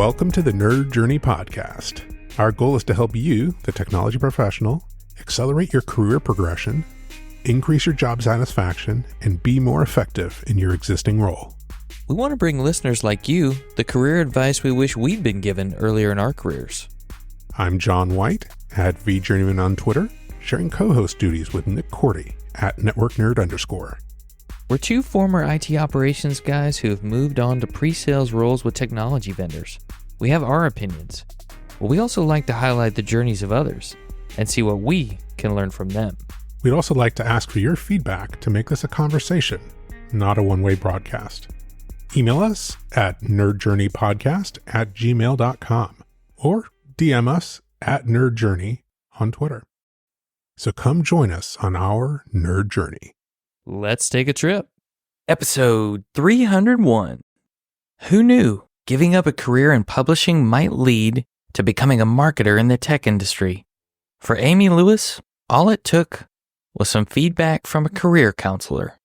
Welcome to the Nerd Journey Podcast. Our goal is to help you, the technology professional, accelerate your career progression, increase your job satisfaction, and be more effective in your existing role. We want to bring listeners like you the career advice we wish we'd been given earlier in our careers. I'm John White, at VJourneyman on Twitter, sharing co-host duties with Nick Cordy, at NetworkNerd_. We're two former IT operations guys who have moved on to pre-sales roles with technology vendors. We have our opinions, but we also like to highlight the journeys of others and see what we can learn from them. We'd also like to ask for your feedback to make this a conversation, not a one-way broadcast. Email us at nerdjourneypodcast@gmail.com or DM us at nerdjourney on Twitter. So come join us on our nerd journey. Let's take a trip. Episode 301. Who knew giving up a career in publishing might lead to becoming a marketer in the tech industry? For Amy Lewis, all it took was some feedback from a career counselor.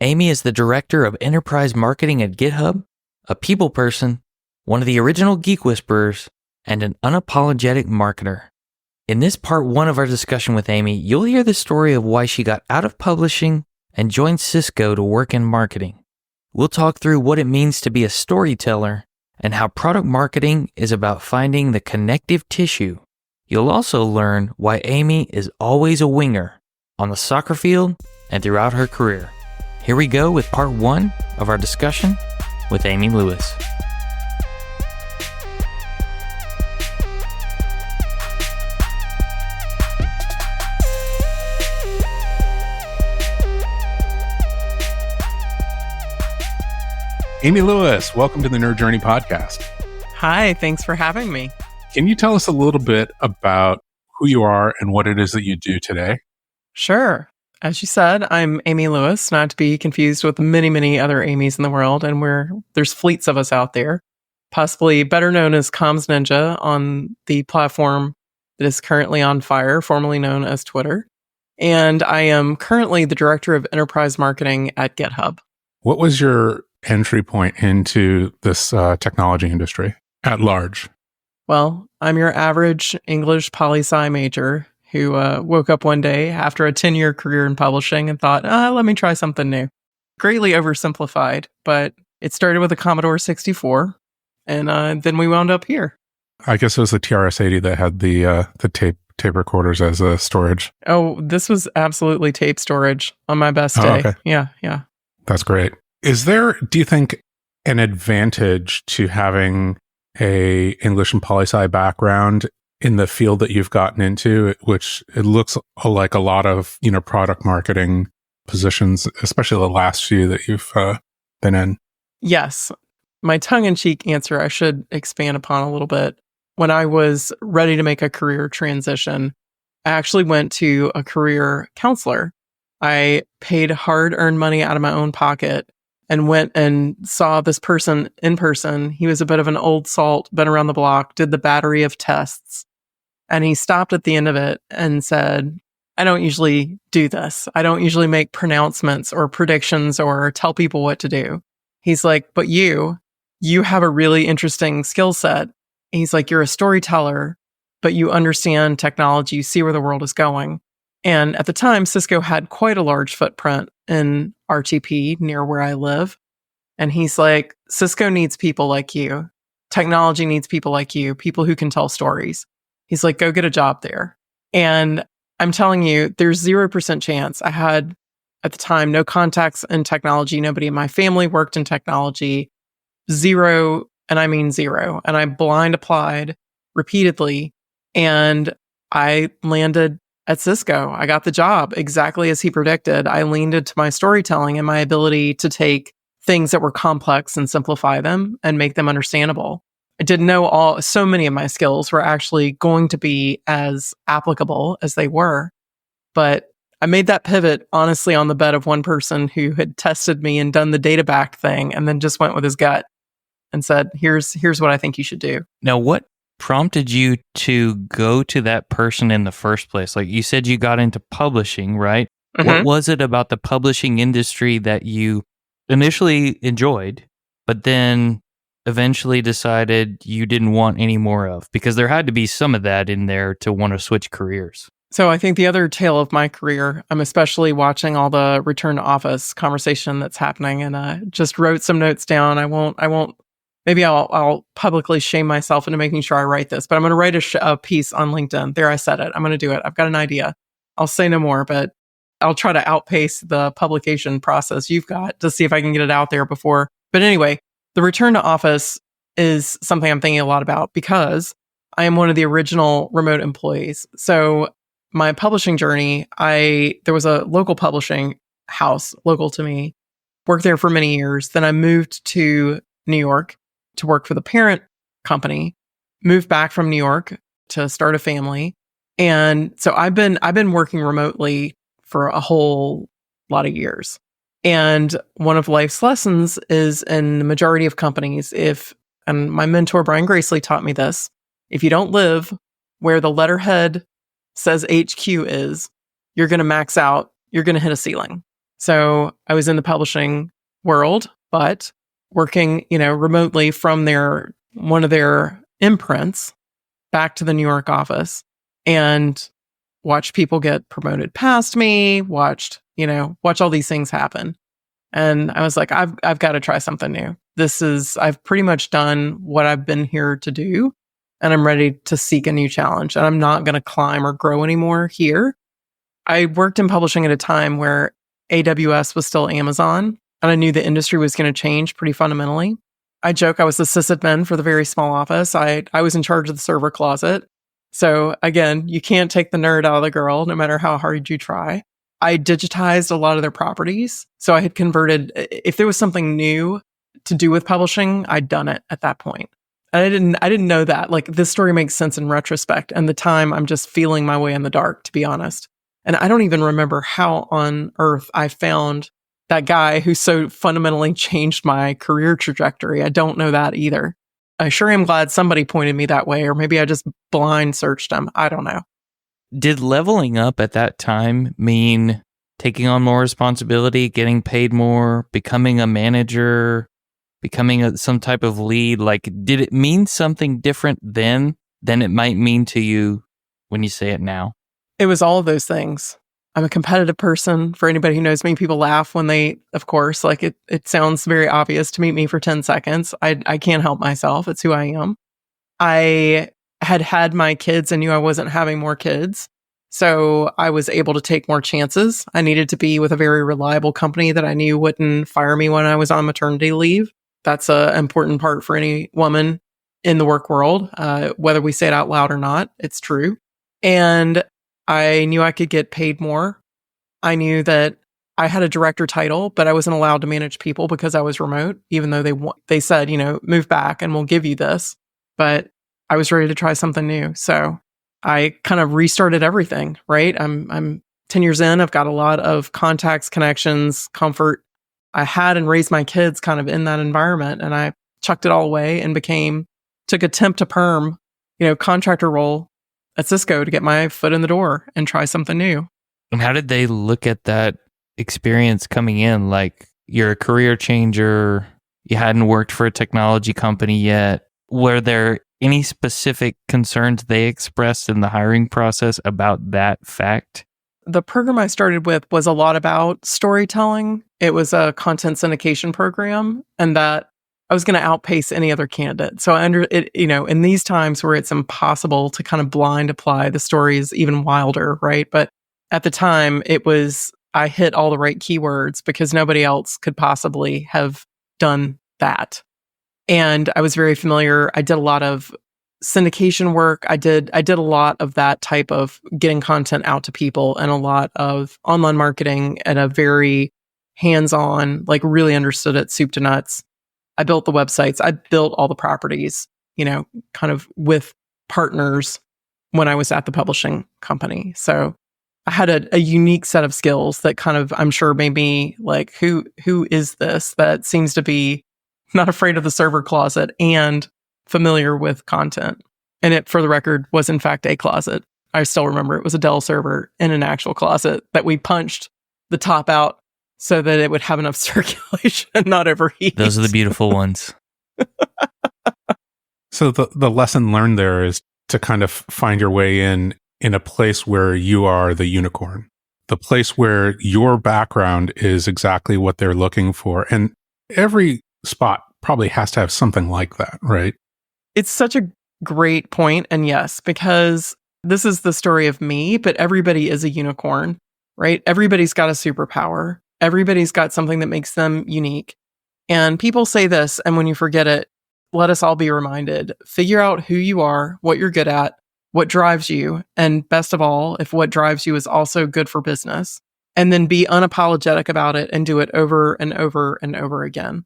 Amy is the director of enterprise marketing at GitHub, a people person, one of the original Geek Whisperers, and an unapologetic marketer. In this part one of our discussion with Amy, you'll hear the story of why she got out of publishing and joined Cisco to work in marketing. We'll talk through what it means to be a storyteller and how product marketing is about finding the connective tissue. You'll also learn why Amy is always a winger on the soccer field and throughout her career. Here we go with part one of our discussion with Amy Lewis. Amy Lewis, welcome to the Nerd Journey Podcast. Hi, thanks for having me. Can you tell us a little bit about who you are and what it is that you do today? Sure. As you said, I'm Amy Lewis, not to be confused with the many, many other Amy's in the world, and there's fleets of us out there, possibly better known as Comms Ninja on the platform that is currently on fire, formerly known as Twitter. And I am currently the director of enterprise marketing at GitHub. What was your entry point into this technology industry at large? Well, I'm your average English poli-sci major who woke up one day after a 10-year career in publishing and thought, let me try something new. Greatly oversimplified, but it started with a Commodore 64, and then we wound up here. I guess it was the TRS-80 that had the tape recorders as a storage. Oh, this was absolutely tape storage on my best day. Okay. Yeah. That's great. Is there, do you think, an advantage to having a English and poli-sci background in the field that you've gotten into, which it looks like a lot of, product marketing positions, especially the last few that you've been in? Yes. My tongue-in-cheek answer I should expand upon a little bit. When I was ready to make a career transition, I actually went to a career counselor. I paid hard-earned money out of my own pocket and went and saw this person in person. He was a bit of an old salt, been around the block, did the battery of tests. And he stopped at the end of it and said, I don't usually do this. I don't usually make pronouncements or predictions or tell people what to do. He's like, but you have a really interesting skill set. He's like, you're a storyteller, but you understand technology. You see where the world is going. And at the time, Cisco had quite a large footprint in RTP near where I live. And he's like, Cisco needs people like you. Technology needs people like you, people who can tell stories. He's like, go get a job there. And I'm telling you, there's 0% chance. I had, at the time, no contacts in technology. Nobody in my family worked in technology. Zero, and I mean zero. And I blind applied repeatedly. And I landed at Cisco. I got the job exactly as he predicted. I leaned into my storytelling and my ability to take things that were complex and simplify them and make them understandable. I didn't know so many of my skills were actually going to be as applicable as they were. But I made that pivot, honestly, on the bet of one person who had tested me and done the data back thing and then just went with his gut and said, here's what I think you should do. Now, what prompted you to go to that person in the first place? Like you said, you got into publishing, right? Mm-hmm. What was it about the publishing industry that you initially enjoyed, but then eventually decided you didn't want any more of? Because there had to be some of that in there to want to switch careers. So I think the other tale of my career, I'm especially watching all the return to office conversation that's happening, and just wrote some notes down. I won't. Maybe I'll publicly shame myself into making sure I write this, but I'm going to write a piece on LinkedIn. There, I said it. I'm going to do it. I've got an idea. I'll say no more, but I'll try to outpace the publication process you've got to see if I can get it out there before. But anyway, the return to office is something I'm thinking a lot about because I am one of the original remote employees. So my publishing journey, there was a local publishing house local to me, worked there for many years. Then I moved to New York to work for the parent company, moved back from New York to start a family. And so I've been working remotely for a whole lot of years. And one of life's lessons is in the majority of companies, and my mentor, Brian Gracely, taught me this, if you don't live where the letterhead says HQ is, you're going to max out, you're going to hit a ceiling. So I was in the publishing world, but working, remotely from one of their imprints back to the New York office, and watched people get promoted past me, watch all these things happen. And I was like, I've got to try something new. I've pretty much done what I've been here to do, and I'm ready to seek a new challenge. And I'm not going to climb or grow anymore here. I worked in publishing at a time where AWS was still Amazon, and I knew the industry was going to change pretty fundamentally. I joke I was the sysadmin for the very small office. I was in charge of the server closet. So again, you can't take the nerd out of the girl, no matter how hard you try. I digitized a lot of their properties. So I had converted, if there was something new to do with publishing, I'd done it at that point. And I didn't know that. Like, this story makes sense in retrospect. And the time, I'm just feeling my way in the dark, to be honest. And I don't even remember how on earth I found that guy who so fundamentally changed my career trajectory. I don't know that either. I sure am glad somebody pointed me that way, or maybe I just blind searched him. I don't know. Did leveling up at that time mean taking on more responsibility, getting paid more, becoming a manager, becoming some type of lead? Like, did it mean something different then than it might mean to you when you say it now? It was all of those things. I'm a competitive person. For anybody who knows me, people laugh when they, of course, like it sounds very obvious to meet me for 10 seconds. I can't help myself. It's who I am. I had my kids and knew I wasn't having more kids. So I was able to take more chances. I needed to be with a very reliable company that I knew wouldn't fire me when I was on maternity leave. That's an important part for any woman in the work world, whether we say it out loud or not. It's true. And I knew I could get paid more. I knew that I had a director title, but I wasn't allowed to manage people because I was remote, even though they said, move back and we'll give you this. But I was ready to try something new. So I kind of restarted everything, right? I'm 10 years in. I've got a lot of contacts, connections, comfort. I had and raised my kids kind of in that environment, and I chucked it all away and took a temp to perm, contractor role at Cisco to get my foot in the door and try something new. And how did they look at that experience coming in? Like, you're a career changer, you hadn't worked for a technology company yet. Were there any specific concerns they expressed in the hiring process about that fact? The program I started with was a lot about storytelling. It was a content syndication program, and that I was going to outpace any other candidate. So in these times where it's impossible to kind of blind apply, the story is even wilder, right? But at the time, I hit all the right keywords because nobody else could possibly have done that. And I was very familiar. I did a lot of syndication work. I did a lot of that type of getting content out to people, and a lot of online marketing at a very hands-on, like really understood it soup to nuts. I built the websites. I built all the properties, kind of with partners when I was at the publishing company. So I had a unique set of skills that kind of, I'm sure, made me like, who is this that seems to be not afraid of the server closet and familiar with content. And it, for the record, was in fact a closet. I still remember it was a Dell server in an actual closet that we punched the top out so that it would have enough circulation and not overheat. Those are the beautiful ones. So the lesson learned there is to kind of find your way in a place where you are the unicorn, the place where your background is exactly what they're looking for. And every spot probably has to have something like that, right? It's such a great point. And yes, because this is the story of me, but everybody is a unicorn, right? Everybody's got a superpower. Everybody's got something that makes them unique. And people say this, and when you forget it, let us all be reminded. Figure out who you are, what you're good at, what drives you, and best of all, if what drives you is also good for business. And then be unapologetic about it and do it over and over and over again.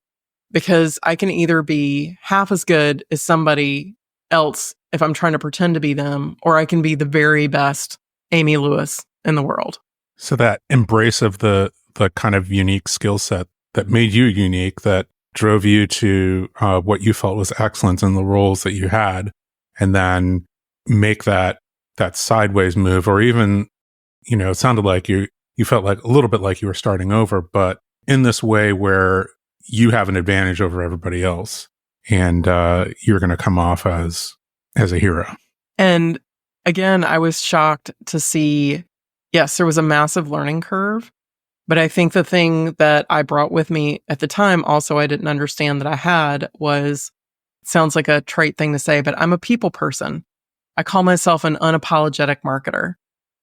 Because I can either be half as good as somebody else if I'm trying to pretend to be them, or I can be the very best Amy Lewis in the world. So that embrace of the kind of unique skill set that made you unique, that drove you to what you felt was excellence in the roles that you had, and then make that sideways move, or even, it sounded like you felt like a little bit like you were starting over, but in this way where you have an advantage over everybody else, and you're going to come off as a hero. And again, I was shocked to see, yes, there was a massive learning curve. But I think the thing that I brought with me at the time, also I didn't understand that I had, was, sounds like a trite thing to say, but I'm a people person. I call myself an unapologetic marketer.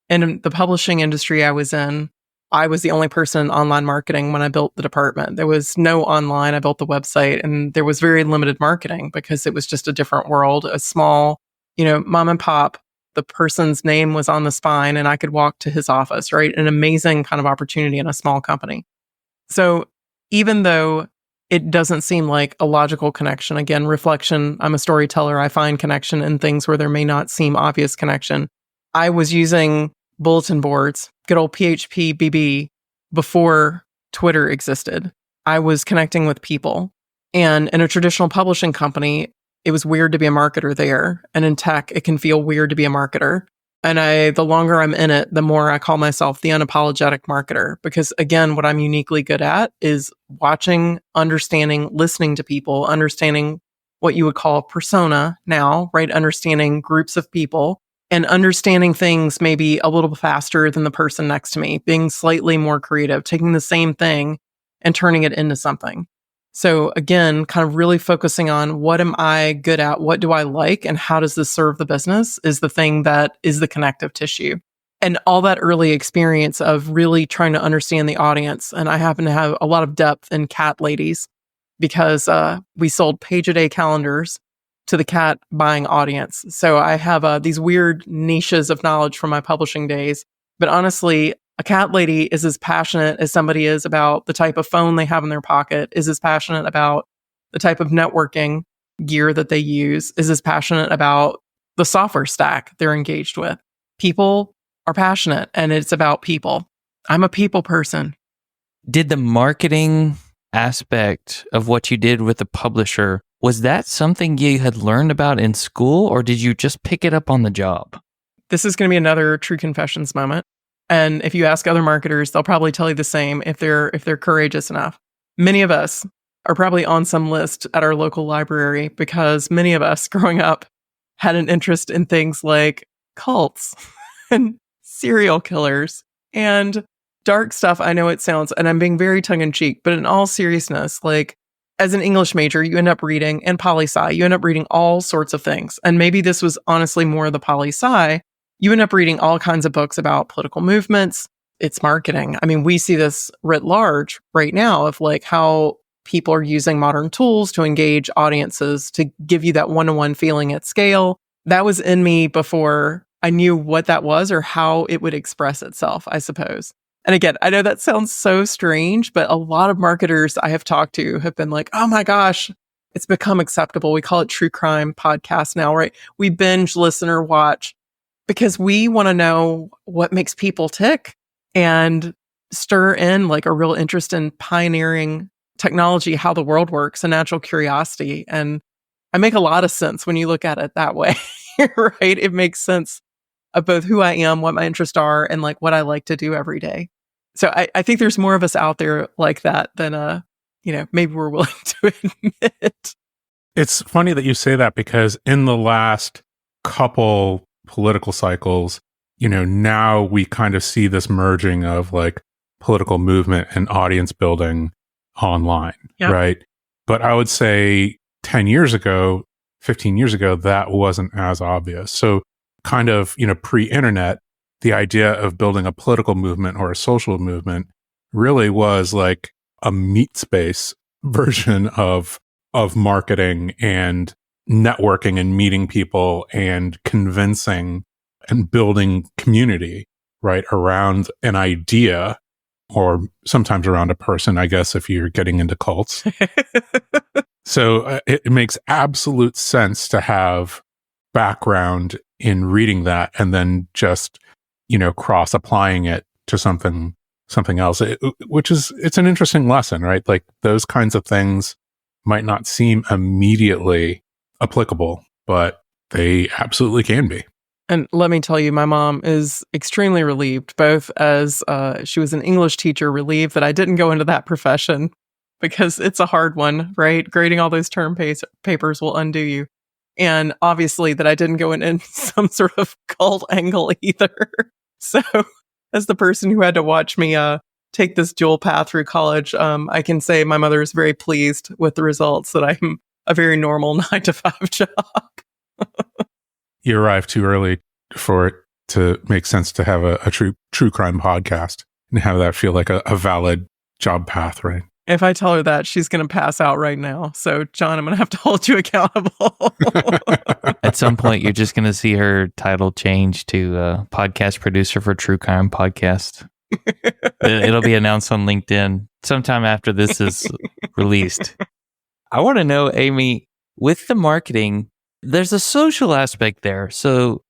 And in the publishing industry I was in, I was the only person in online marketing when I built the department. There was no online. I built the website, and there was very limited marketing because it was just a different world, a small, mom and pop. The person's name was on the spine and I could walk to his office, right? An amazing kind of opportunity in a small company. So even though it doesn't seem like a logical connection, again, reflection, I'm a storyteller. I find connection in things where there may not seem obvious connection. I was using bulletin boards, good old PHP BB, before Twitter existed. I was connecting with people. And in a traditional publishing company, it was weird to be a marketer there. And in tech, it can feel weird to be a marketer. And the longer I'm in it, the more I call myself the unapologetic marketer. Because again, what I'm uniquely good at is watching, understanding, listening to people, understanding what you would call persona now, right? Understanding groups of people and understanding things maybe a little faster than the person next to me, being slightly more creative, taking the same thing and turning it into something. So again, kind of really focusing on what am I good at? What do I like? And how does this serve the business is the thing that is the connective tissue. And all that early experience of really trying to understand the audience. And I happen to have a lot of depth in cat ladies because we sold page-a-day calendars to the cat buying audience. So I have these weird niches of knowledge from my publishing days. But honestly, a cat lady is as passionate as somebody is about the type of phone they have in their pocket, is as passionate about the type of networking gear that they use, is as passionate about the software stack they're engaged with. People are passionate, and it's about people. I'm a people person. Did the marketing aspect of what you did with the publisher, was that something you had learned about in school, or did you just pick it up on the job? This is going to be another true confessions moment. And if you ask other marketers, they'll probably tell you the same if they're courageous enough. Many of us are probably on some list at our local library because many of us growing up had an interest in things like cults and serial killers and dark stuff. I know it sounds, and I'm being very tongue in cheek, but in all seriousness, like as an English major, you end up reading, and poli-sci, you end up reading all sorts of things. And maybe this was honestly more the poli-sci. You end up reading all kinds of books about political movements. It's marketing. I mean, we see this writ large right now of like how people are using modern tools to engage audiences to give you that one-to-one feeling at scale. That was in me before I knew what that was or how it would express itself, I suppose. And again, I know that sounds so strange, but a lot of marketers I have talked to have been like, oh my gosh, it's become acceptable. We call it true crime podcast now, right? We binge, listen, or watch because we want to know what makes people tick and stir in like a real interest in pioneering technology, how the world works, a natural curiosity. And I make a lot of sense when you look at it that way, right? It makes sense of both who I am, what my interests are, and like what I like to do every day. So I think there's more of us out there like that than, maybe we're willing to admit. It's funny that you say that because in the last couple political cycles, now we kind of see this merging of like political movement and audience building online, Yep. right? But I would say 10 years ago, 15 years ago, that wasn't as obvious. So kind of, pre-internet, the idea of building a political movement or a social movement really was like a meat space version of marketing and networking and meeting people and convincing and building community, right, around an idea or sometimes around a person, I guess, if you're getting into cults. So it makes absolute sense to have background in reading that and then just, cross applying it to something else, it's an interesting lesson, right? Like those kinds of things might not seem immediately applicable, but they absolutely can be. And let me tell you, my mom is extremely relieved, both as she was an English teacher, relieved that I didn't go into that profession because it's a hard one, right? Grading all those term papers will undo you. And obviously that I didn't go in some sort of cult angle either. So as the person who had to watch me take this dual path through college, I can say my mother is very pleased with the results, that I'm a very normal 9-to-5 job. You arrived too early for it to make sense to have a true crime podcast and have that feel like a valid job path, right? If I tell her that, she's going to pass out right now. So, John, I'm going to have to hold you accountable. At some point, you're just going to see her title change to podcast producer for True Crime Podcast. It'll be announced on LinkedIn sometime after this is released. I want to know, Amy, with the marketing, there's a social aspect there. So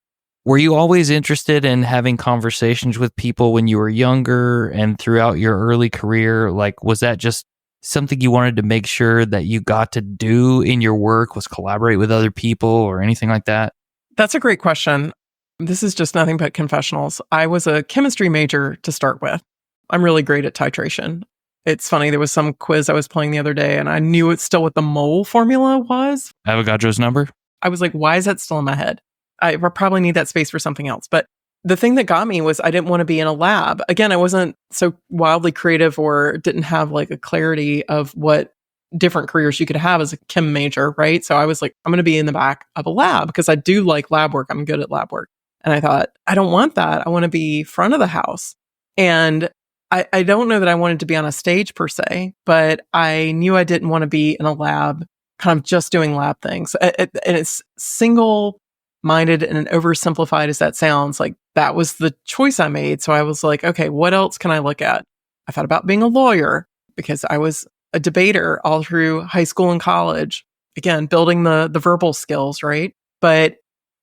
were you always interested in having conversations with people when you were younger and throughout your early career? Like, was that just something you wanted to make sure that you got to do in your work, was collaborate with other people or anything like that? That's a great question. This is just nothing but confessionals. I was a chemistry major to start with. I'm really great at titration. It's funny, there was some quiz I was playing the other day and I knew it's still what the mole formula was. Avogadro's number? I was like, why is that still in my head? I probably need that space for something else. But the thing that got me was I didn't want to be in a lab. Again, I wasn't so wildly creative or didn't have like a clarity of what different careers you could have as a chem major, right? So I was like, I'm going to be in the back of a lab because I do like lab work. I'm good at lab work. And I thought, I don't want that. I want to be front of the house. And I don't know that I wanted to be on a stage per se, but I knew I didn't want to be in a lab kind of just doing lab things. And it's single-minded and oversimplified as that sounds, like that was the choice I made. So I was like, okay, what else can I look at? I thought about being a lawyer because I was a debater all through high school and college. Again, building the verbal skills, right? But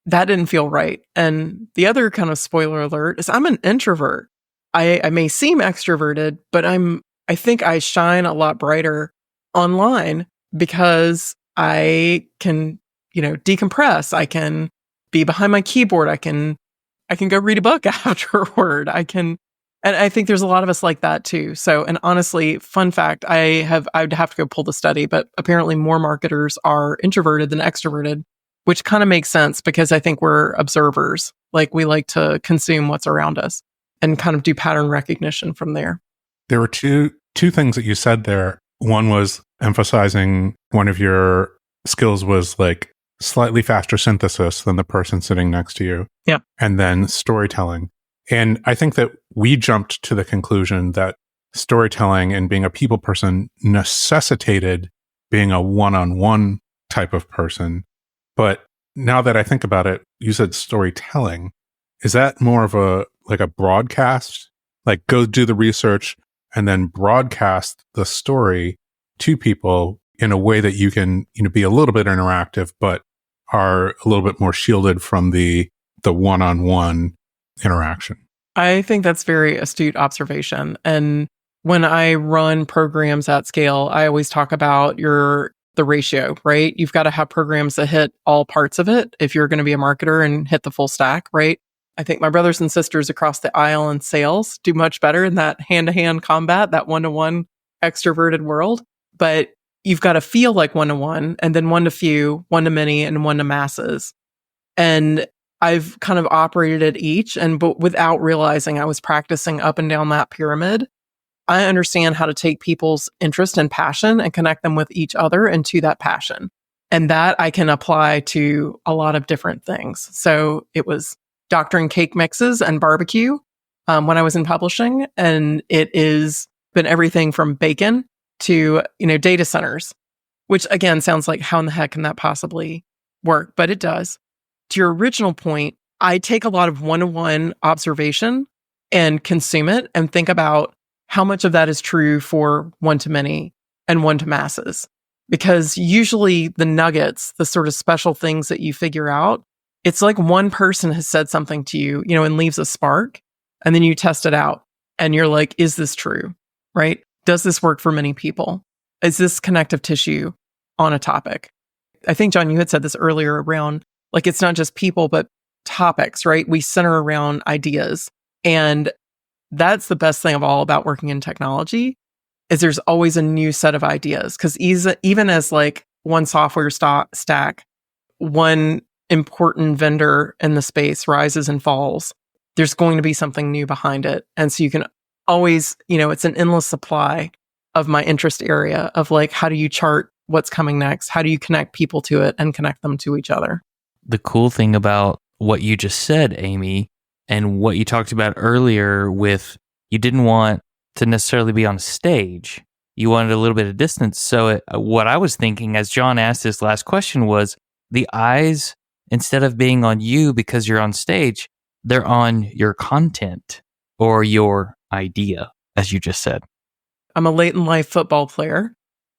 that didn't feel right. And the other kind of spoiler alert is I'm an introvert. I may seem extroverted, but I think I shine a lot brighter online because I can, decompress. I can be behind my keyboard. I can go read a book afterward. And I think there's a lot of us like that too. So, and honestly, fun fact, I'd have to go pull the study, but apparently more marketers are introverted than extroverted, which kind of makes sense because I think we're observers. Like we like to consume what's around us and kind of do pattern recognition from there. There were two things that you said there. One was emphasizing one of your skills was like slightly faster synthesis than the person sitting next to you. Yeah. And then storytelling. And I think that we jumped to the conclusion that storytelling and being a people person necessitated being a one-on-one type of person. But now that I think about it, you said storytelling. Is that more of a broadcast? Like go do the research and then broadcast the story to people in a way that you can, be a little bit interactive, but are a little bit more shielded from the one-on-one interaction. I think that's very astute observation. And when I run programs at scale, I always talk about the ratio, right? You've got to have programs that hit all parts of it if you're going to be a marketer and hit the full stack, right? I think my brothers and sisters across the aisle in sales do much better in that hand-to-hand combat, that one-to-one extroverted world. But you've got to feel like one-to-one, and then one-to-few, one-to-many, and one-to-masses. And I've kind of operated at each, but without realizing I was practicing up and down that pyramid. I understand how to take people's interest and passion and connect them with each other and to that passion. And that I can apply to a lot of different things. So it was doctoring cake mixes and barbecue when I was in publishing. And it has been everything from bacon to, data centers, which again sounds like how in the heck can that possibly work? But it does. To your original point, I take a lot of one-to-one observation and consume it and think about how much of that is true for one-to-many and one-to-masses. Because usually the nuggets, the sort of special things that you figure out, it's like one person has said something to you, and leaves a spark, and then you test it out and you're like, is this true? Right? Does this work for many people? Is this connective tissue on a topic? I think, John, you had said this earlier around, like, it's not just people, but topics, right? We center around ideas. And that's the best thing of all about working in technology is there's always a new set of ideas. Because even as like one software stack, one important vendor in the space rises and falls, there's going to be something new behind it. And so you can always, it's an endless supply of my interest area of like, how do you chart what's coming next? How do you connect people to it and connect them to each other? The cool thing about what you just said, Amy, and what you talked about earlier with you didn't want to necessarily be on stage. You wanted a little bit of distance. So what I was thinking as John asked this last question was the eyes, instead of being on you because you're on stage, they're on your content or your idea, as you just said. I'm a late in life football player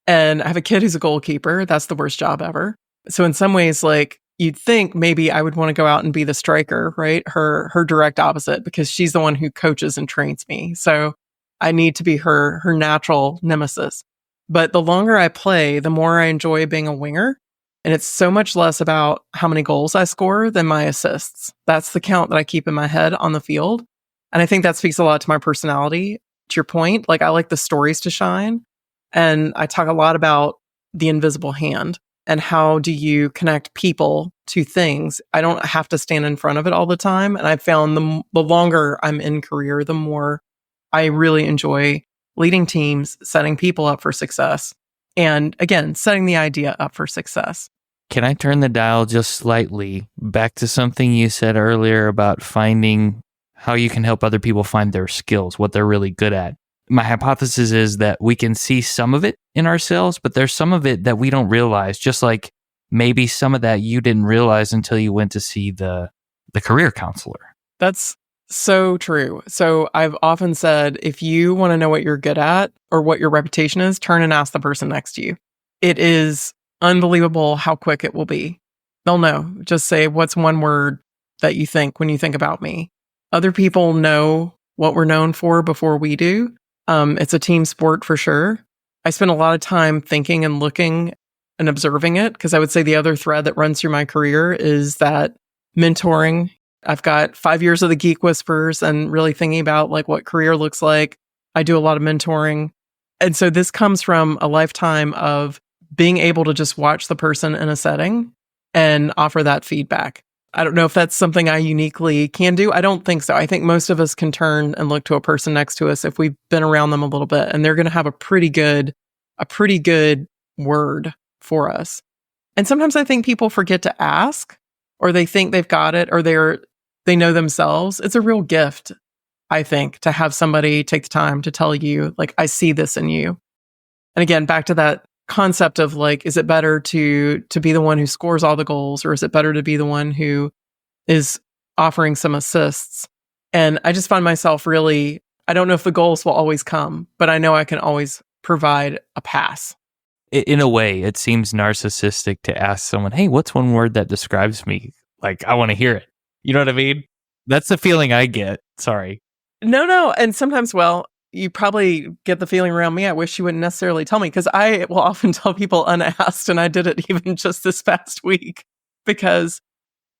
and I have a kid who's a goalkeeper. That's the worst job ever. So in some ways, like, you'd think maybe I would want to go out and be the striker, right? Her direct opposite, because she's the one who coaches and trains me. So I need to be her natural nemesis. But the longer I play, the more I enjoy being a winger. And it's so much less about how many goals I score than my assists. That's the count that I keep in my head on the field. And I think that speaks a lot to my personality. To your point, like, I like the stories to shine. And I talk a lot about the invisible hand. And how do you connect people to things? I don't have to stand in front of it all the time. And I've found the longer I'm in career, the more I really enjoy leading teams, setting people up for success. And again, setting the idea up for success. Can I turn the dial just slightly back to something you said earlier about finding how you can help other people find their skills, what they're really good at? My hypothesis is that we can see some of it in ourselves, but there's some of it that we don't realize, just like maybe some of that you didn't realize until you went to see the career counselor. That's so true. So I've often said, if you want to know what you're good at or what your reputation is, turn and ask the person next to you. It is unbelievable how quick it will be. They'll know. Just say, what's one word that you think when you think about me? Other people know what we're known for before we do. It's a team sport for sure. I spend a lot of time thinking and looking and observing it, because I would say the other thread that runs through my career is that mentoring. I've got 5 years of the Geek Whispers and really thinking about like what career looks like. I do a lot of mentoring. And so this comes from a lifetime of being able to just watch the person in a setting and offer that feedback. I don't know if that's something I uniquely can do. I don't think so. I think most of us can turn and look to a person next to us if we've been around them a little bit, and they're going to have a pretty good word for us. And sometimes I think people forget to ask, or they think they've got it, or they know themselves. It's a real gift, I think, to have somebody take the time to tell you, like, I see this in you. And again, back to that concept of like, is it better to be the one who scores all the goals, or is it better to be the one who is offering some assists? And I just find myself really, I don't know if the goals will always come, but I know I can always provide a pass. In a way, it seems narcissistic to ask someone, hey, what's one word that describes me? Like, I want to hear it. You know what I mean? That's the feeling I get. Sorry. No. And sometimes, well, you probably get the feeling around me, I wish you wouldn't necessarily tell me, because I will often tell people unasked, and I did it even just this past week, because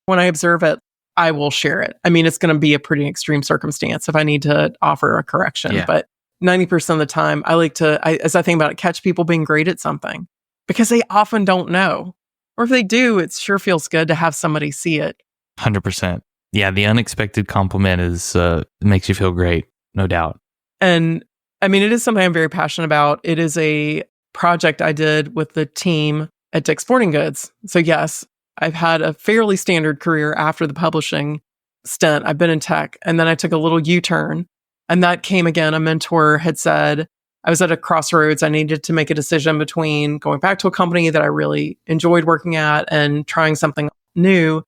when I observe it, I will share it. I mean, it's going to be a pretty extreme circumstance if I need to offer a correction, but 90% of the time, as I think about it, catch people being great at something because they often don't know. Or if they do, it sure feels good to have somebody see it. 100%. Yeah, the unexpected compliment makes you feel great, no doubt. And I mean, it is something I'm very passionate about. It is a project I did with the team at Dick's Sporting Goods. So yes, I've had a fairly standard career after the publishing stint. I've been in tech, and then I took a little U-turn. And that came again, a mentor had said, I was at a crossroads. I needed to make a decision between going back to a company that I really enjoyed working at and trying something new.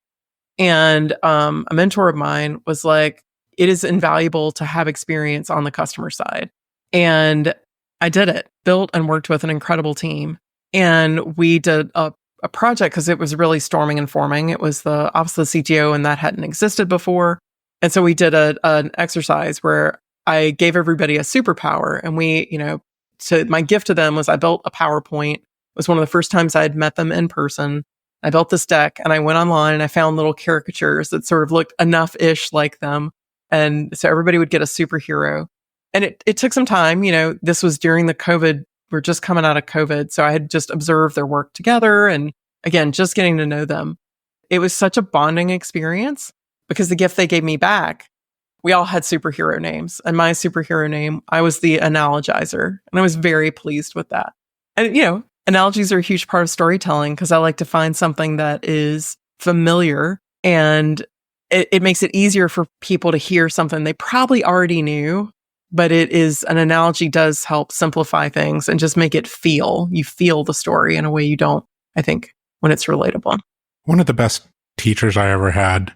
And a mentor of mine was like, it is invaluable to have experience on the customer side. And I did it, built and worked with an incredible team. And we did a project because it was really storming and forming. It was the office of the CTO, and that hadn't existed before. And so we did an exercise where I gave everybody a superpower, and so my gift to them was I built a PowerPoint. It was one of the first times I had met them in person. I built this deck, and I went online and I found little caricatures that sort of looked enough-ish like them. And so everybody would get a superhero. And it took some time, this was during the COVID. We're just coming out of COVID. So I had just observed their work together and again, just getting to know them. It was such a bonding experience because the gift they gave me back, we all had superhero names, and my superhero name, I was the analogizer, and I was very pleased with that. And, analogies are a huge part of storytelling because I like to find something that is familiar, and it makes it easier for people to hear something they probably already knew, but an analogy does help simplify things and just make it you feel the story in a way you don't, I think, when it's relatable. One of the best teachers I ever had,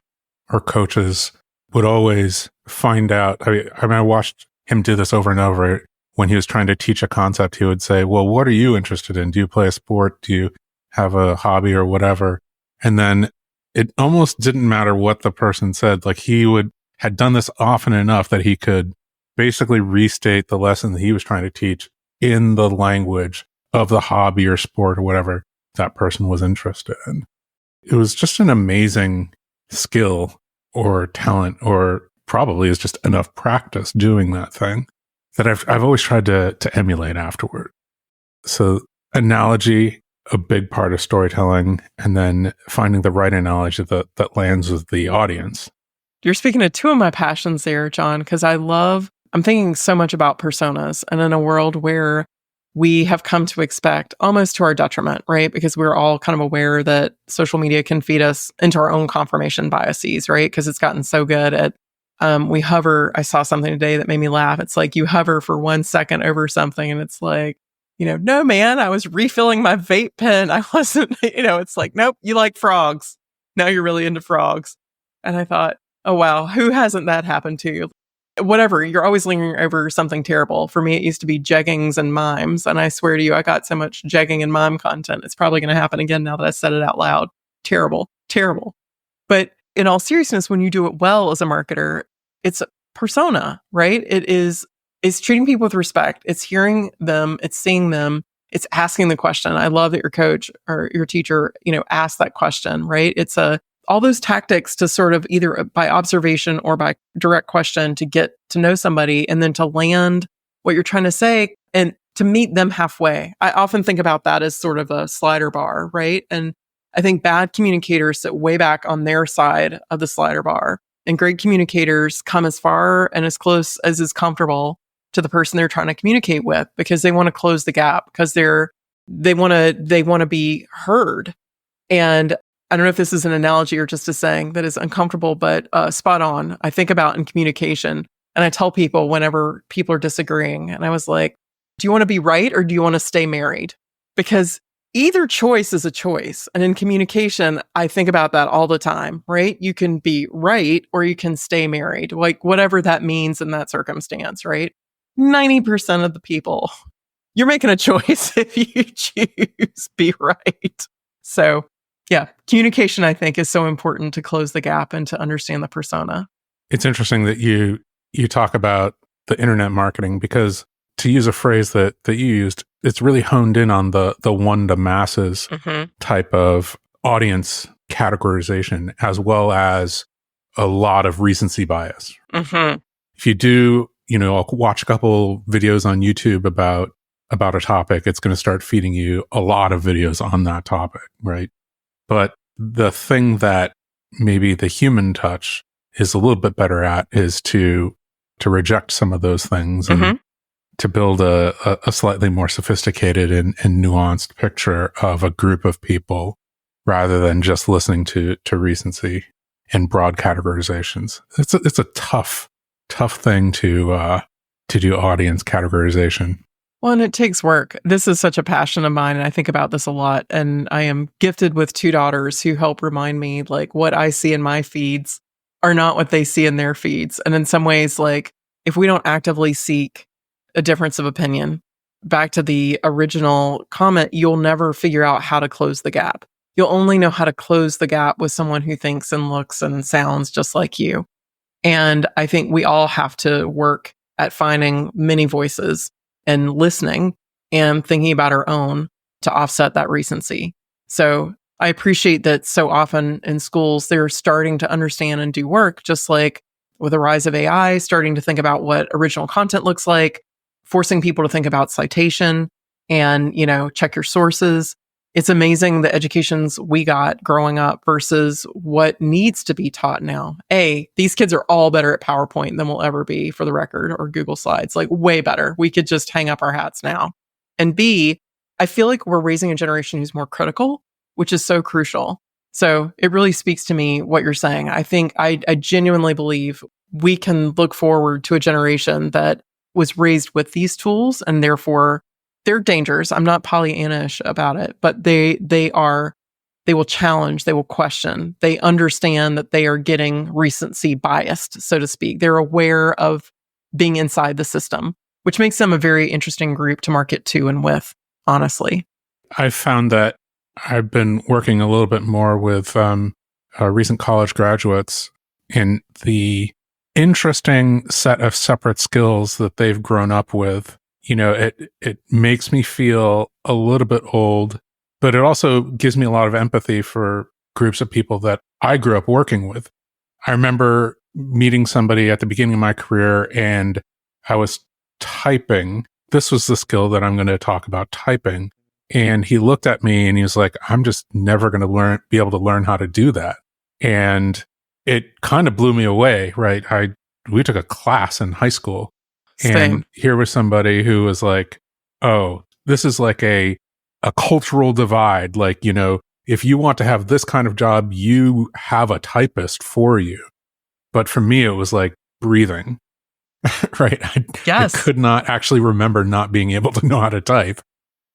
or coaches, would always find out. I watched him do this over and over. When he was trying to teach a concept, he would say, well, what are you interested in? Do you play a sport? Do you have a hobby or whatever? And then it almost didn't matter what the person said. Like had done this often enough that he could basically restate the lesson that he was trying to teach in the language of the hobby or sport or whatever that person was interested in. It was just an amazing skill or talent, or probably is just enough practice doing that thing that I've always tried to emulate afterward. So analogy, a big part of storytelling, and then finding the right analogy that lands with the audience. You're speaking of two of my passions there, John, because I'm thinking so much about personas, and in a world where we have come to expect, almost to our detriment, right? Because we're all kind of aware that social media can feed us into our own confirmation biases, right? Because it's gotten so good at, we hover. I saw something today that made me laugh. It's like you hover for 1 second over something and it's like, no, man, I was refilling my vape pen. I wasn't, it's like, nope, you like frogs. Now you're really into frogs. And I thought, oh, wow, who hasn't that happened to? Whatever, you're always lingering over something terrible. For me, it used to be jeggings and mimes. And I swear to you, I got so much jegging and mime content. It's probably going to happen again now that I said it out loud. Terrible, terrible. But in all seriousness, when you do it well as a marketer, it's a persona, right? It's treating people with respect. It's hearing them. It's seeing them. It's asking the question. I love that your coach or your teacher, asked that question, right? It's all those tactics to sort of either by observation or by direct question to get to know somebody and then to land what you're trying to say and to meet them halfway. I often think about that as sort of a slider bar, right? And I think bad communicators sit way back on their side of the slider bar, and great communicators come as far and as close as is comfortable to the person they're trying to communicate with because they want to close the gap, because they want to be heard. And I don't know if this is an analogy or just a saying that is uncomfortable, but spot on. I think about in communication, and I tell people whenever people are disagreeing, and I was like, do you want to be right or do you want to stay married? Because either choice is a choice. And in communication, I think about that all the time, right? You can be right or you can stay married, like whatever that means in that circumstance, right? 90% of the people, you're making a choice if you choose be right. So yeah, communication, I think, is so important to close the gap and to understand the persona. It's interesting that you talk about the internet marketing, because to use a phrase that you used, it's really honed in on the one to masses type of audience categorization, as well as a lot of recency bias. If you do, I'll watch a couple videos on YouTube about a topic, it's going to start feeding you a lot of videos on that topic, right? But the thing that maybe the human touch is a little bit better at is to reject some of those things and to build a slightly more sophisticated and nuanced picture of a group of people rather than just listening to recency and broad categorizations. It's a tough thing to do audience categorization. Well, and it takes work. This is such a passion of mine, and I think about this a lot. And I am gifted with 2 daughters who help remind me, like, what I see in my feeds are not what they see in their feeds. And in some ways, like, if we don't actively seek a difference of opinion, back to the original comment, you'll never figure out how to close the gap. You'll only know how to close the gap with someone who thinks and looks and sounds just like you. And I think we all have to work at finding many voices and listening and thinking about our own to offset that recency. So I appreciate that so often in schools, they're starting to understand and do work, just like with the rise of AI, starting to think about what original content looks like, forcing people to think about citation and, check your sources. It's amazing the educations we got growing up versus what needs to be taught now. These kids are all better at PowerPoint than we'll ever be, for the record, or Google Slides, like way better. We could just hang up our hats now. And B, I feel like we're raising a generation who's more critical, which is so crucial. So it really speaks to me what you're saying. I think I genuinely believe we can look forward to a generation that was raised with these tools, and therefore they're dangers. I'm not Pollyanna-ish about it, but they will challenge, they will question, they understand that they are getting recency biased, so to speak. They're aware of being inside the system, which makes them a very interesting group to market to and with, honestly. I've found that I've been working a little bit more with recent college graduates, and the interesting set of separate skills that they've grown up with. It makes me feel a little bit old, but it also gives me a lot of empathy for groups of people that I grew up working with. I remember meeting somebody at the beginning of my career, and I was typing. This was the skill that I'm going to talk about, typing. And he looked at me and he was like, I'm just never going to be able to learn how to do that. And it kind of blew me away, right? We took a class in high school. Same. And here was somebody who was like, oh, this is like a cultural divide. Like, if you want to have this kind of job, you have a typist for you. But for me, it was like breathing, right? Yes. I could not actually remember not being able to know how to type.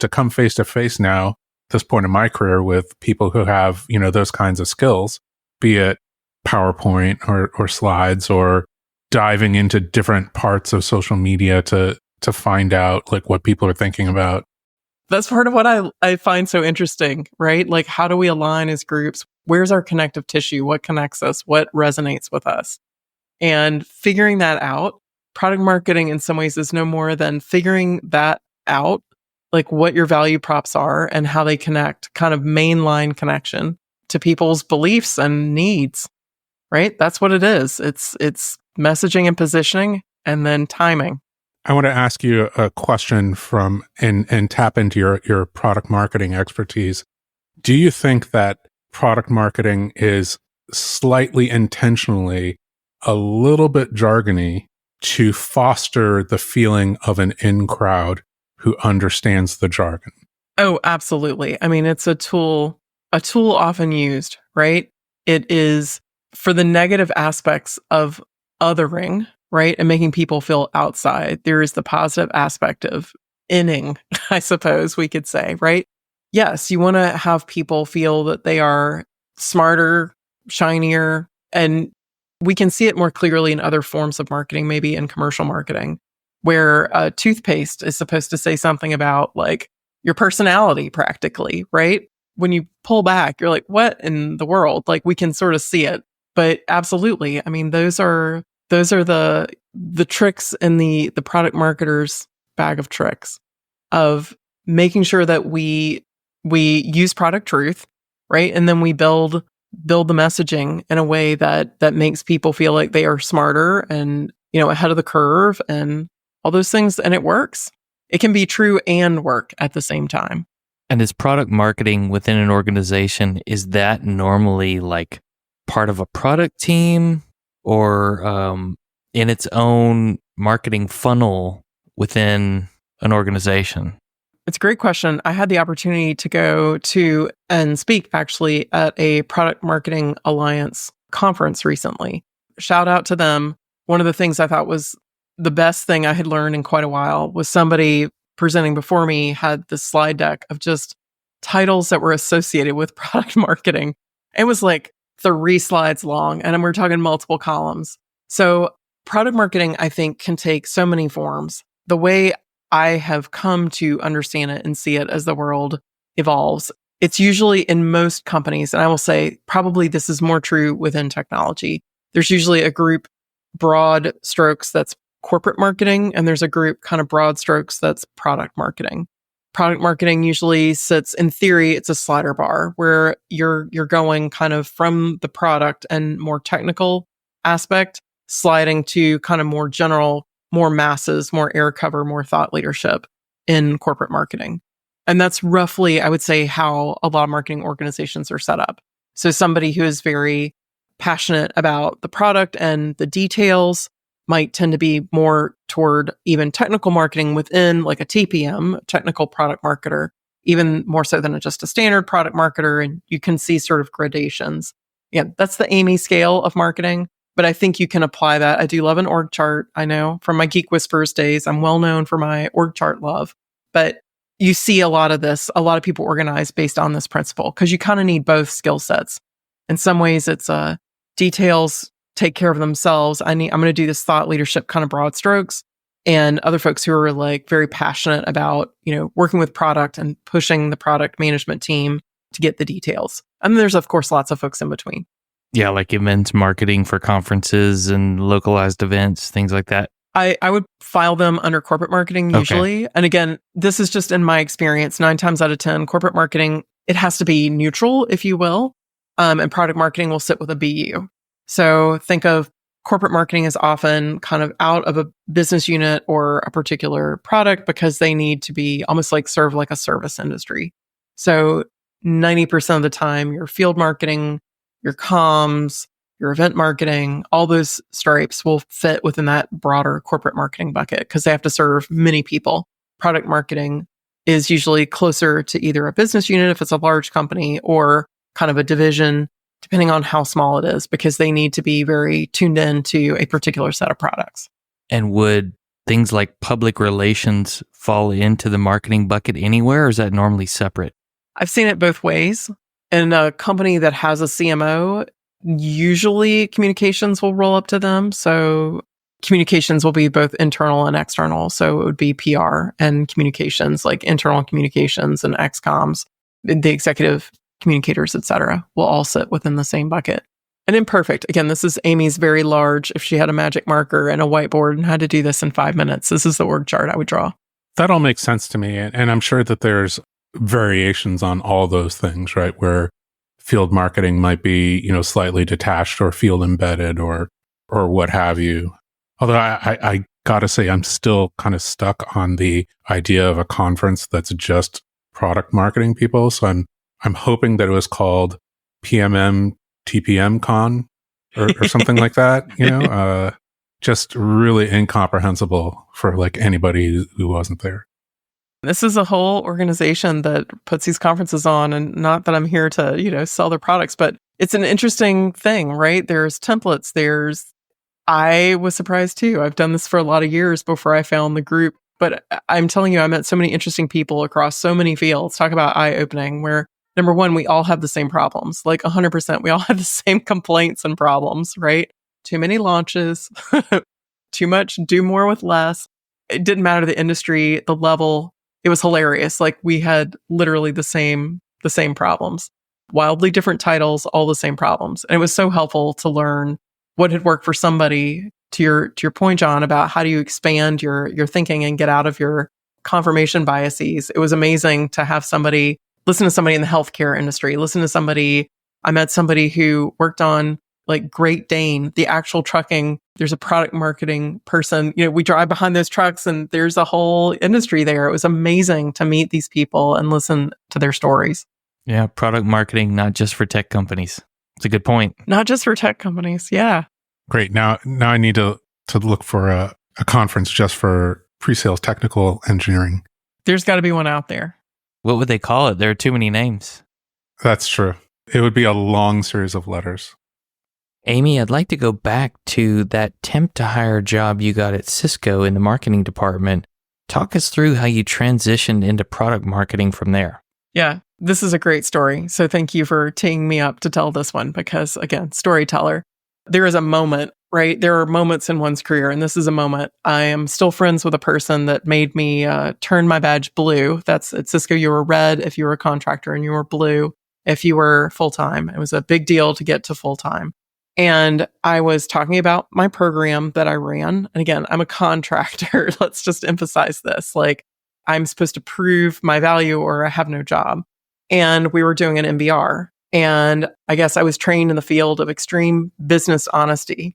To come face to face now, at this point in my career, with people who have, those kinds of skills, be it PowerPoint or slides, or diving into different parts of social media to find out like what people are thinking about. That's part of what I find so interesting, right? Like, how do we align as groups? Where's our connective tissue? What connects us? What resonates with us? And figuring that out, product marketing in some ways is no more than figuring that out, like what your value props are and how they connect, kind of mainline connection to people's beliefs and needs, right? That's what it is. It's messaging and positioning, and then timing. I want to ask you a question from and tap into your product marketing expertise. Do you think that product marketing is slightly intentionally a little bit jargony to foster the feeling of an in crowd who understands the jargon? Oh, absolutely. I mean, it's a tool often used, right? It is for the negative aspects of othering, right? And making people feel outside. There is the positive aspect of inning, I suppose we could say, right? Yes, you want to have people feel that they are smarter, shinier, and we can see it more clearly in other forms of marketing, maybe in commercial marketing, where toothpaste is supposed to say something about like your personality practically, right? When you pull back, you're like, what in the world? Like, we can sort of see it. But absolutely, I mean, those are the tricks in the product marketer's bag of tricks of making sure that we use product truth, right? And then we build the messaging in a way that makes people feel like they are smarter and, ahead of the curve and all those things. And it works. It can be true and work at the same time. And is product marketing within an organization, is that normally like part of a product team or in its own marketing funnel within an organization? It's a great question. I had the opportunity to go to and speak actually at a Product Marketing Alliance conference recently. Shout out to them. One of the things I thought was the best thing I had learned in quite a while was somebody presenting before me had this slide deck of just titles that were associated with product marketing. It was like 3 slides long, and we're talking multiple columns. So product marketing, I think, can take so many forms. The way I have come to understand it and see it as the world evolves, it's usually in most companies, and I will say probably this is more true within technology. There's usually a group, broad strokes, that's corporate marketing, and there's a group kind of broad strokes that's product marketing. Product marketing usually sits, in theory, it's a slider bar where you're going kind of from the product and more technical aspect, sliding to kind of more general, more masses, more air cover, more thought leadership in corporate marketing. And that's roughly, I would say, how a lot of marketing organizations are set up. So somebody who is very passionate about the product and the details might tend to be more toward even technical marketing within like a TPM, technical product marketer, even more so than just a standard product marketer. And you can see sort of gradations. Yeah, that's the Amy scale of marketing. But I think you can apply that. I do love an org chart. I know from my Geek Whisperers days, I'm well known for my org chart love. But you see a lot of this, a lot of people organize based on this principle because you kind of need both skill sets. In some ways, it's details take care of themselves. I'm going to do this thought leadership kind of broad strokes, and other folks who are like very passionate about, working with product and pushing the product management team to get the details. And then there's, of course, lots of folks in between. Yeah, like events marketing for conferences and localized events, things like that. I would file them under corporate marketing usually. Okay. And again, this is just in my experience, 9 times out of 10, corporate marketing, it has to be neutral, if you will. And product marketing will sit with a BU. So think of corporate marketing as often kind of out of a business unit or a particular product because they need to be almost like serve like a service industry. So 90% of the time, your field marketing, your comms, your event marketing, all those stripes will fit within that broader corporate marketing bucket because they have to serve many people. Product marketing is usually closer to either a business unit if it's a large company or kind of a division, depending on how small it is, because they need to be very tuned in to a particular set of products. And would things like public relations fall into the marketing bucket anywhere, or is that normally separate? I've seen it both ways. In a company that has a CMO, usually communications will roll up to them. So communications will be both internal and external. So it would be PR and communications, like internal communications and XComs, the executive communicators, et cetera, will all sit within the same bucket. And imperfect. Again, this is Amy's very large. If she had a magic marker and a whiteboard and had to do this in 5 minutes, this is the org chart I would draw. That all makes sense to me. And I'm sure that there's variations on all those things, right? Where field marketing might be, slightly detached or field embedded or what have you. Although I gotta say, I'm still kind of stuck on the idea of a conference that's just product marketing people. So I'm hoping that it was called PMM TPM Con or something like that, just really incomprehensible for like anybody who wasn't there. This is a whole organization that puts these conferences on, and not that I'm here to, sell their products, but it's an interesting thing, right? There's templates. I was surprised too. I've done this for a lot of years before I found the group, but I'm telling you, I met so many interesting people across so many fields. Talk about eye-opening, where number one, we all have the same problems, like 100%. We all have the same complaints and problems, right? Too many launches, too much, do more with less. It didn't matter the industry, the level. It was hilarious. Like we had literally the same problems, wildly different titles, all the same problems. And it was so helpful to learn what had worked for somebody. To your point, John, about how do you expand your thinking and get out of your confirmation biases. It was amazing to have somebody listen to somebody in the healthcare industry, I met somebody who worked on like Great Dane, the actual trucking. There's a product marketing person. We drive behind those trucks and there's a whole industry there. It was amazing to meet these people and listen to their stories. Yeah, product marketing, not just for tech companies. It's a good point. Not just for tech companies. Yeah. Great. Now I need to look for a conference just for pre-sales technical engineering. There's got to be one out there. What would they call it? There are too many names. That's true. It would be a long series of letters. Amy, I'd like to go back to that temp to hire job you got at Cisco in the marketing department. Talk us through how you transitioned into product marketing from there. Yeah, this is a great story. So thank you for teeing me up to tell this one because, again, storyteller. There is a moment, right? There are moments in one's career, and this is a moment. I am still friends with a person that made me turn my badge blue. That's at Cisco, you were red if you were a contractor, and you were blue if you were full-time. It was a big deal to get to full-time. And I was talking about my program that I ran. And again, I'm a contractor. Let's just emphasize this. Like, I'm supposed to prove my value or I have no job. And we were doing an MBR. And I guess I was trained in the field of extreme business honesty.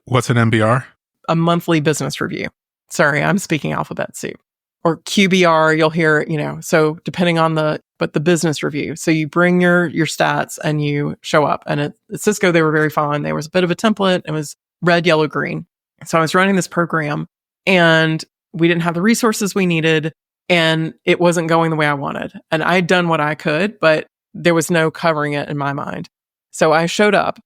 What's an MBR? A monthly business review. Sorry, I'm speaking alphabet soup. Or QBR, you'll hear, so depending on the business review. So you bring your stats and you show up. And at Cisco, they were very fun. There was a bit of a template. It was red, yellow, green. So I was running this program and we didn't have the resources we needed and it wasn't going the way I wanted. And I'd done what I could, but there was no covering it in my mind. So I showed up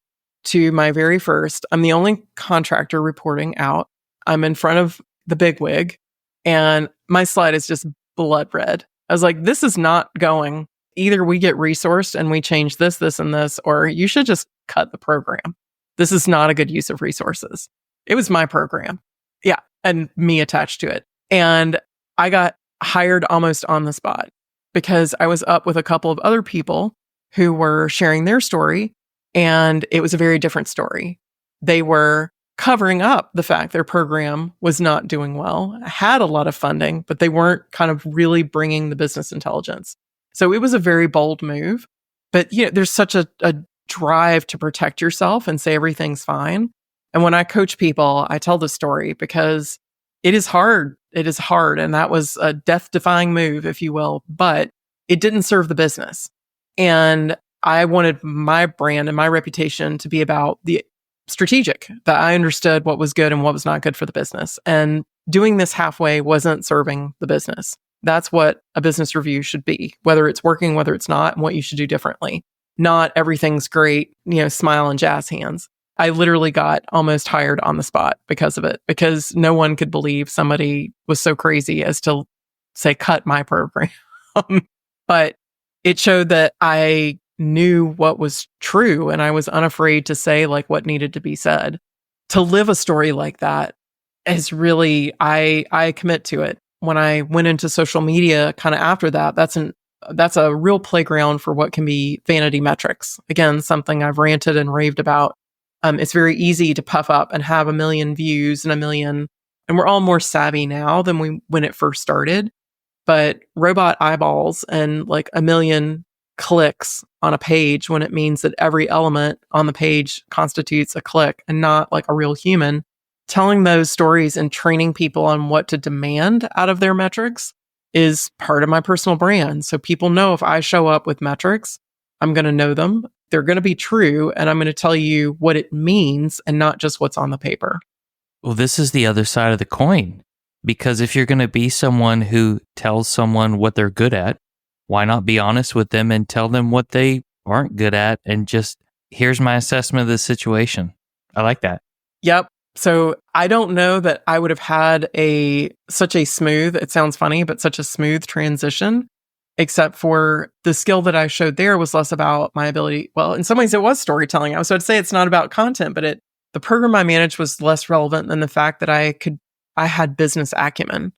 to my very first, I'm the only contractor reporting out. I'm in front of the bigwig and my slide is just blood red. I was like, this is not going. Either we get resourced and we change this, and this, or you should just cut the program. This is not a good use of resources. It was my program. Yeah. And me attached to it. And I got hired almost on the spot because I was up with a couple of other people who were sharing their story. And it was a very different story. They were covering up the fact their program was not doing well, had a lot of funding, but they weren't kind of really bringing the business intelligence. So it was a very bold move. But there's such a drive to protect yourself and say everything's fine. And when I coach people, I tell the story because it is hard. It is hard. And that was a death-defying move, if you will, but it didn't serve the business. And I wanted my brand and my reputation to be about the strategic, that I understood what was good and what was not good for the business. And doing this halfway wasn't serving the business. That's what a business review should be, whether it's working, whether it's not, and what you should do differently. Not everything's great, smile and jazz hands. I literally got almost hired on the spot because of it, because no one could believe somebody was so crazy as to say, cut my program. But it showed that I knew what was true and I was unafraid to say like what needed to be said. To live a story like that is really, I commit to it. When I went into social media kind of after that, that's a real playground for what can be vanity metrics. Again, something I've ranted and raved about. It's very easy to puff up and have 1 million views and we're all more savvy now than when it first started. But robot eyeballs and like 1 million clicks on a page when it means that every element on the page constitutes a click and not like a real human. Telling those stories and training people on what to demand out of their metrics is part of my personal brand. So people know if I show up with metrics, I'm going to know them. They're going to be true. And I'm going to tell you what it means and not just what's on the paper. Well, this is the other side of the coin. Because if you're going to be someone who tells someone what they're good at, why not be honest with them and tell them what they aren't good at and just, here's my assessment of the situation. I like that. Yep. So I don't know that I would have had such a smooth, it sounds funny, but such a smooth transition, except for the skill that I showed there was less about my ability. Well, in some ways it was storytelling. I would say it's not about content, but the program I managed was less relevant than the fact that I had business acumen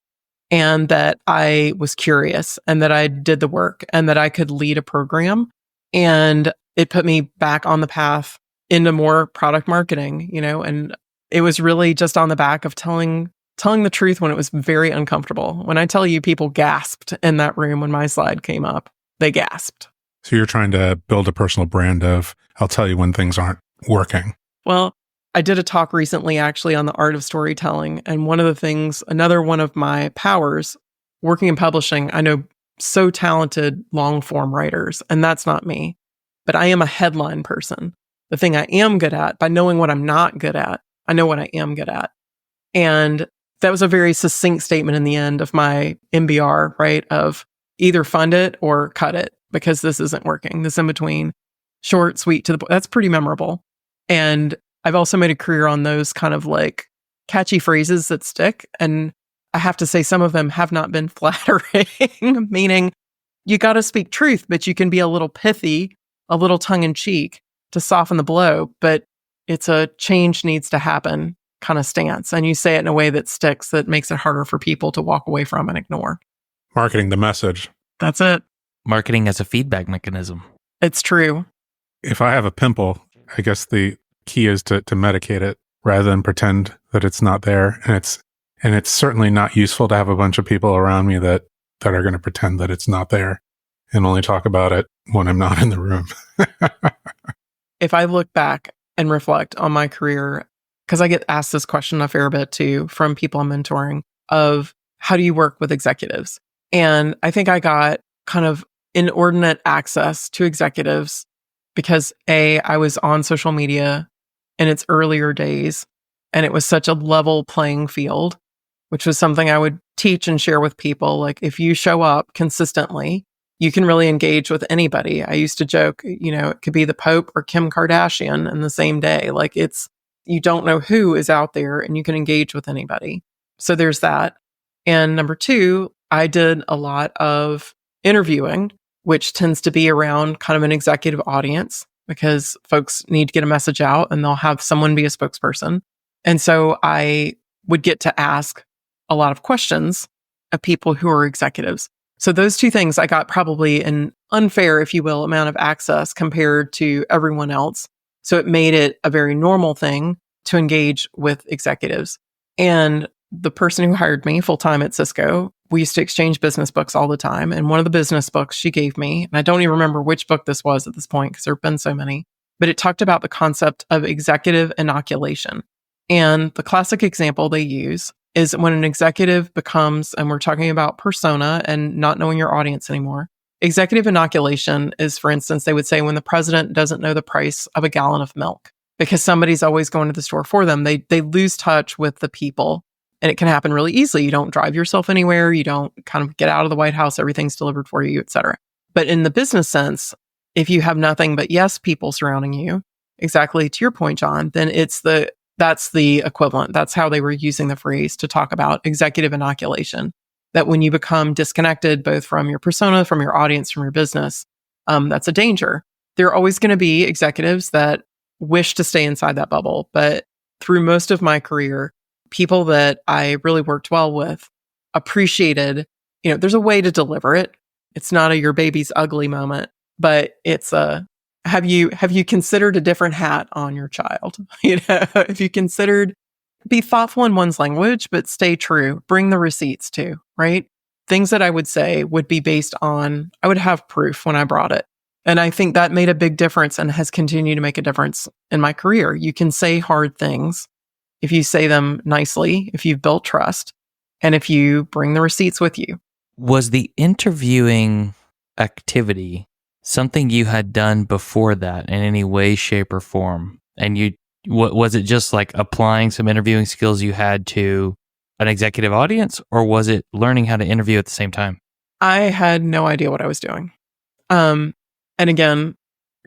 and that I was curious and that I did the work and that I could lead a program. And it put me back on the path into more product marketing, and it was really just on the back of telling the truth when it was very uncomfortable. When I tell you people gasped in that room when my slide came up, they gasped. So you're trying to build a personal brand of, I'll tell you when things aren't working. Well, I did a talk recently actually on the art of storytelling. And one of the things, another one of my powers working in publishing, I know so talented long form writers, and that's not me, but I am a headline person. The thing I am good at, by knowing what I'm not good at, I know what I am good at. And that was a very succinct statement in the end of my MBR, right? Of either fund it or cut it because this isn't working. This in between, short, sweet, to the point. That's pretty memorable. And I've also made a career on those kind of like catchy phrases that stick. And I have to say, some of them have not been flattering, meaning you got to speak truth, but you can be a little pithy, a little tongue in cheek to soften the blow. But it's a change needs to happen kind of stance. And you say it in a way that sticks, that makes it harder for people to walk away from and ignore. Marketing the message. That's it. Marketing as a feedback mechanism. It's true. If I have a pimple, I guess the key is to medicate it rather than pretend that it's not there. And it's certainly not useful to have a bunch of people around me that are going to pretend that it's not there and only talk about it when I'm not in the room. If I look back and reflect on my career, because I get asked this question a fair bit too from people I'm mentoring of how do you work with executives? And I think I got kind of inordinate access to executives because I was on social media in its earlier days and it was such a level playing field, which was something I would teach and share with people. Like if you show up consistently, you can really engage with anybody. I used to joke, it could be the Pope or Kim Kardashian in the same day. Like you don't know who is out there and you can engage with anybody. So there's that. And number two, I did a lot of interviewing, which tends to be around kind of an executive audience because folks need to get a message out and they'll have someone be a spokesperson. And so I would get to ask a lot of questions of people who are executives. So those two things, I got probably an unfair, if you will, amount of access compared to everyone else. So it made it a very normal thing to engage with executives. And the person who hired me full-time at Cisco, we used to exchange business books all the time. And one of the business books she gave me, and I don't even remember which book this was at this point because there have been so many, but it talked about the concept of executive inoculation. And the classic example they use is when an executive becomes, and we're talking about persona and not knowing your audience anymore. Executive inoculation is, for instance, they would say when the president doesn't know the price of a gallon of milk because somebody's always going to the store for them. They lose touch with the people. And it can happen really easily. You don't drive yourself anywhere. You don't kind of get out of the White House. Everything's delivered for you, et cetera. But in the business sense, if you have nothing but yes people surrounding you, exactly to your point, John, then that's the equivalent. That's how they were using the phrase to talk about executive inoculation. That when you become disconnected, both from your persona, from your audience, from your business, that's a danger. There are always going to be executives that wish to stay inside that bubble. But through most of my career, people that I really worked well with appreciated, there's a way to deliver it. It's not a your baby's ugly moment, but it's a, have you considered a different hat on your child? Have you considered, be thoughtful in one's language, but stay true, bring the receipts too, right? Things that I would say would be based on, I would have proof when I brought it. And I think that made a big difference and has continued to make a difference in my career. You can say hard things if you say them nicely, if you've built trust, and if you bring the receipts with you. Was the interviewing activity something you had done before that in any way, shape, or form? And was it just like applying some interviewing skills you had to an executive audience, or was it learning how to interview at the same time? I had no idea what I was doing. And again,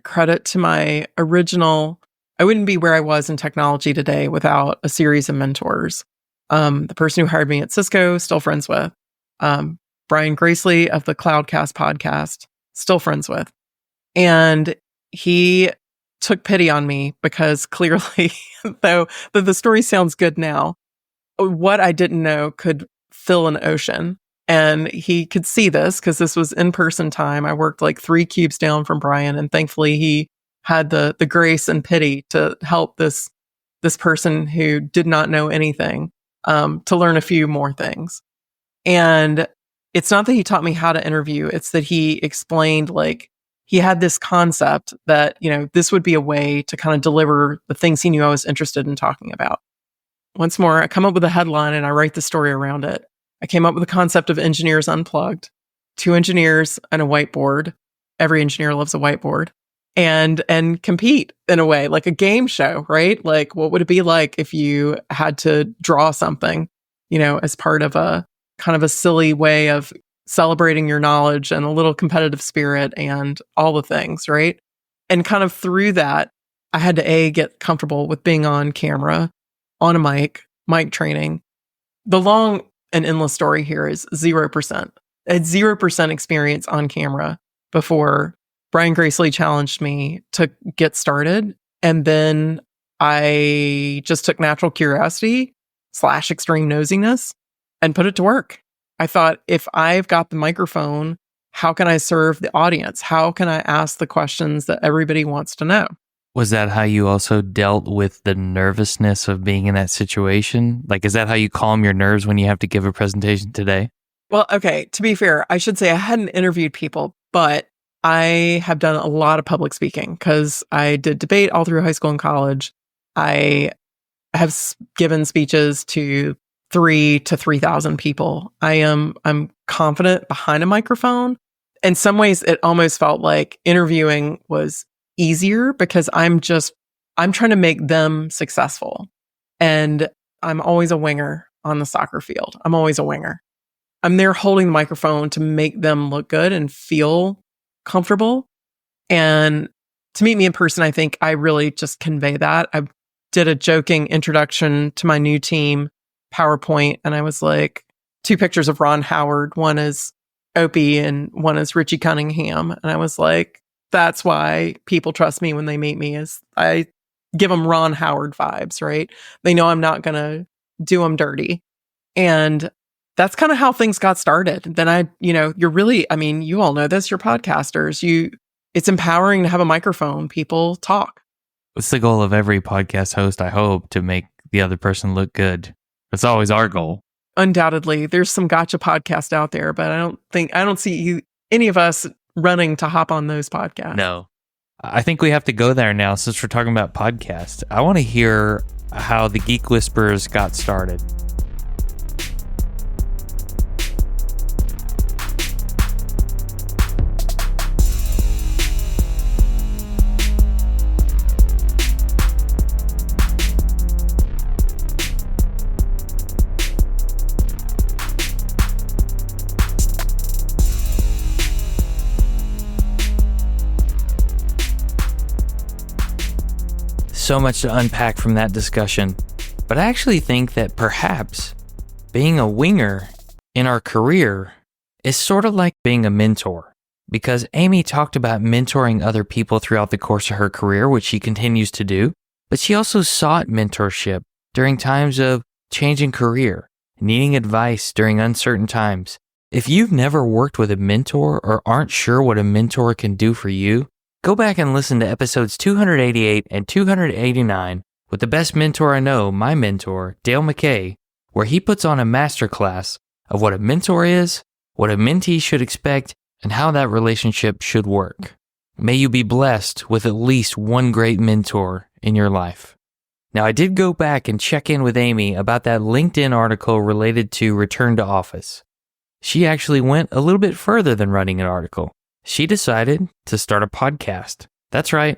credit to my original, I wouldn't be where I was in technology today without a series of mentors. The person who hired me at Cisco, still friends with. Brian Gracely of the Cloudcast podcast, still friends with. And he took pity on me because clearly, though the story sounds good now, what I didn't know could fill an ocean. And he could see this because this was in-person time. I worked like 3 cubes down from Brian, and thankfully he had the grace and pity to help this person who did not know anything to learn a few more things. And it's not that he taught me how to interview, it's that he explained, like, he had this concept that, this would be a way to kind of deliver the things he knew I was interested in talking about. Once more, I come up with a headline and I write the story around it. I came up with the concept of Engineers Unplugged, 2 engineers and a whiteboard. Every engineer loves a whiteboard. And compete in a way, like a game show, right? Like, what would it be like if you had to draw something, as part of a kind of a silly way of celebrating your knowledge and a little competitive spirit and all the things, right? And kind of through that, I had to get comfortable with being on camera, on a mic training. The long and endless story here is 0%. I had 0% experience on camera before Brian Gracely challenged me to get started. And then I just took natural curiosity / extreme nosiness and put it to work. I thought, if I've got the microphone, how can I serve the audience? How can I ask the questions that everybody wants to know? Was that how you also dealt with the nervousness of being in that situation? Like, is that how you calm your nerves when you have to give a presentation today? Well, okay, to be fair, I should say I hadn't interviewed people, but I have done a lot of public speaking because I did debate all through high school and college. I have given speeches to 3,000 to 3,000 people. I'm confident behind a microphone. In some ways, it almost felt like interviewing was easier because I'm trying to make them successful. And I'm always a winger on the soccer field. I'm always a winger. I'm there holding the microphone to make them look good and feel comfortable. And to meet me in person, I think I really just convey that. I did a joking introduction to my new team PowerPoint, and I was like, 2 pictures of Ron Howard. One is Opie and one is Richie Cunningham. And I was like, that's why people trust me when they meet me, is I give them Ron Howard vibes, right? They know I'm not going to do them dirty. And that's kind of how things got started. Then you're really, you all know this, you're podcasters. It's empowering to have a microphone. People talk. What's the goal of every podcast host, I hope, to make the other person look good? That's always our goal. Undoubtedly. There's some gotcha podcasts out there, but I don't see any of us running to hop on those podcasts. No. I think we have to go there now since we're talking about podcasts. I want to hear how the Geek Whisperers got started. So much to unpack from that discussion, but I actually think that perhaps being a winger in our career is sort of like being a mentor, because Amy talked about mentoring other people throughout the course of her career, which she continues to do, but she also sought mentorship during times of changing career, needing advice during uncertain times. If you've never worked with a mentor or aren't sure what a mentor can do for you, go back and listen to episodes 288 and 289 with the best mentor I know, my mentor, Dale McKay, where he puts on a masterclass of what a mentor is, what a mentee should expect, and how that relationship should work. May you be blessed with at least one great mentor in your life. Now, I did go back and check in with Amy about that LinkedIn article related to return to office. She actually went a little bit further than writing an article. She decided to start a podcast. That's right.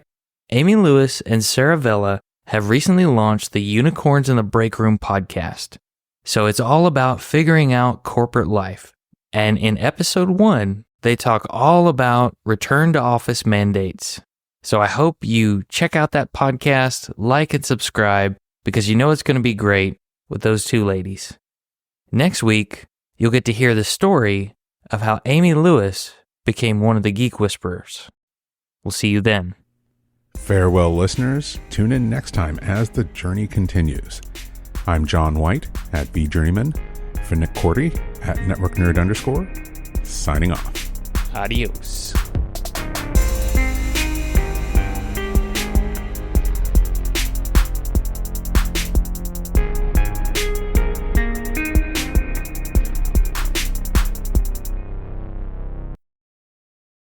Amy Lewis and Sarah Vella have recently launched the Unicorns in the Break Room podcast. So it's all about figuring out corporate life. And in episode 1, they talk all about return to office mandates. So I hope you check out that podcast, like and subscribe, because you know it's going to be great with those 2 ladies. Next week, you'll get to hear the story of how Amy Lewis became one of the Geek Whisperers. We'll see you then. Farewell, listeners. Tune in next time as the journey continues. I'm John White at BJourneyman, for Nick Cordy at NetworkNerd_, signing off. Adios.